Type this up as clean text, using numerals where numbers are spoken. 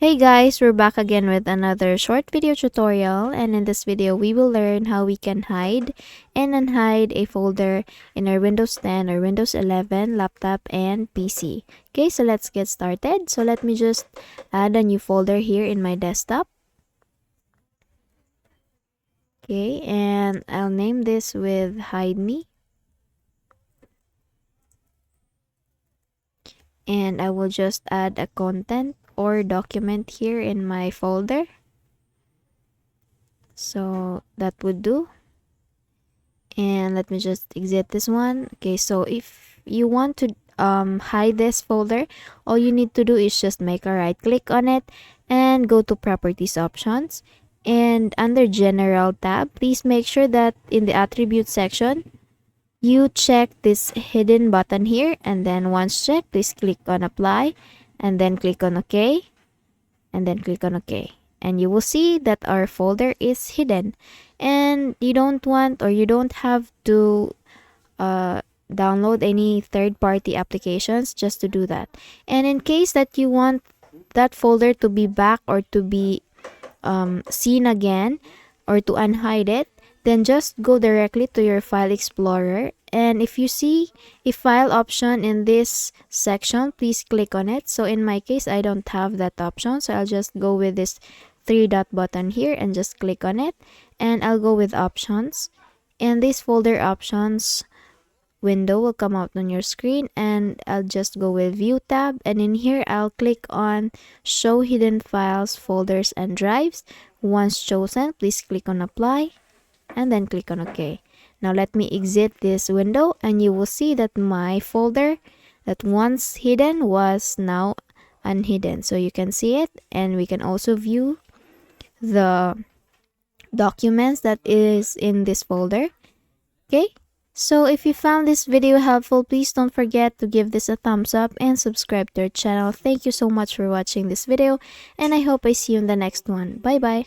Hey guys, we're back again with another short video tutorial, and in this video we will learn how we can hide and unhide a folder in our Windows 10 or Windows 11 laptop and PC. Okay, so let's get started. So let me just add a new folder here in my desktop. Okay, and I'll name this with hide me. And I will just add a content or document here in my folder. So that would do. And let me just exit this one. Okay, so if you want to hide this folder, all you need to do is just make a right click on it and go to properties options, and under general tab, please make sure that in the attribute section you check this hidden button here, and then once checked, please click on apply and then click on OK and then click on OK, and you will see that our folder is hidden, and you don't want or you don't have to download any third-party applications just to do that. And in case that you want that folder to be back or to be seen again or to unhide it, then just go directly to your file explorer, and if you see a file option in this section, please click on it. So in my case, I don't have that option, so I'll just go with this three dot button here and just click on it, and I'll go with options, and this folder options window will come out on your screen, and I'll just go with view tab, and in here I'll click on show hidden files, folders and drives. Once chosen, please click on apply and then click on OK. Now let me exit this window, and you will see that my folder that once hidden was now unhidden. So you can see it, and we can also view the documents that is in this folder. Okay, so if you found this video helpful, please don't forget to give this a thumbs up and subscribe to our channel. Thank you so much for watching this video, and I hope I see you in the next one. Bye bye.